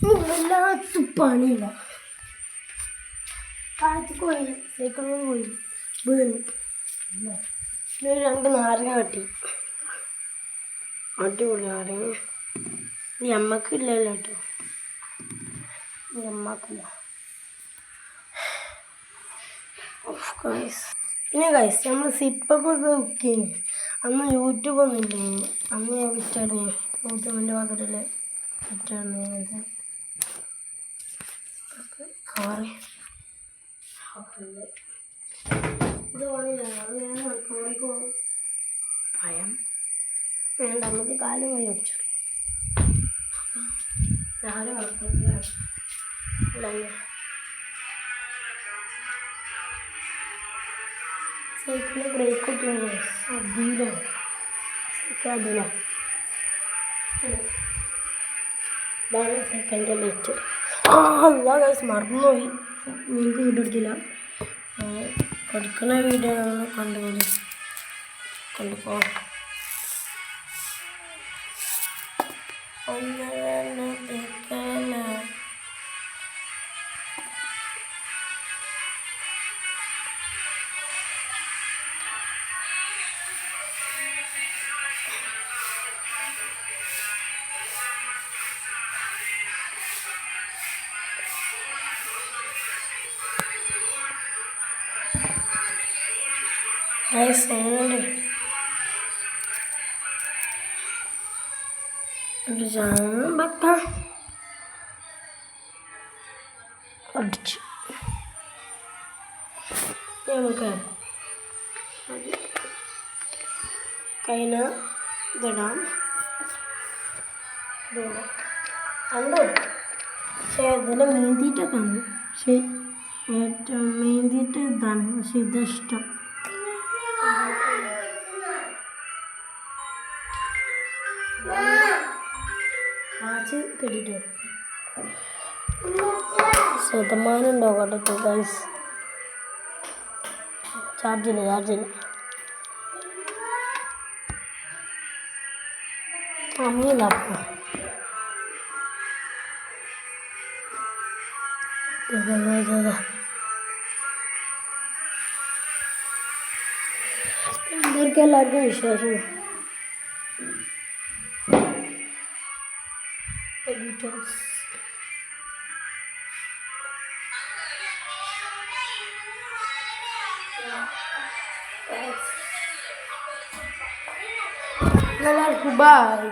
വല്ലാത്ത പണിയില്ല. കാലത്തേക്ക് പോയി സൈക്കിളിൽ പോയി വീണ് പിന്നെ 2 നാരങ്ങ കട്ടി. അടിപൊളി നാരങ്ങ. ഈ അമ്മക്കില്ലല്ലോ കേട്ടോ, ഈ അമ്മക്കില്ല. പിന്നെ ഗൈസ് നമ്മൾ സിപ്പൊക്കെ ബുക്ക് ചെയ്യുന്നു. അന്ന് യൂട്യൂബൊന്നും ഇല്ലേ, അന്ന് ഞാൻ വിറ്റാണ് യൂട്യൂബിൻ്റെ പക്കത്തിൽ വിറ്റാണ് ഇത് കവറ്. ഇത് പഴം വേണ്ട, നമുക്ക് കാലം പോയി വെച്ചു. രാവിലെ വളർത്തുകയാണ് സൈക്കിളിൽ ബ്രേക്ക് കിട്ടുന്നു. അതിലോ സൈക്കിൾ അതിലോ ഇതാണ് സൈക്കിളിൻ്റെ ലൈറ്റ്. അല്ലാ ഗൈസ് മറന്നുപോയി, നിങ്ങൾക്ക് വീഡിയോ എടുക്കില്ല. കൊടുക്കുന്ന വീഡിയോ നമ്മൾ കൊണ്ടുപോ. എങ്ങനെയുണ്ട് ഒരു സാധനം വെക്കാം. അടിച്ചു നമുക്ക് കൈന ഇതിടാം. കണ്ടോ, പക്ഷേ ഇതിൽ നീന്തിയിട്ടൊക്കെ ആണ്. പക്ഷേ ഏറ്റവും നീന്തിയിട്ട് ഇതാണ്, പക്ഷെ ഇതിഷ്ടം. കാച്ച് കെട്ടിട്ടോ ശതമാനം ഉണ്ടോ കേട്ടോ ഗൈസ്. ചാർജില്ല അമ്മയില്ല. എല്ലാവർക്കും വിശ്വാസം എല്ലാവർക്കും ബൈ.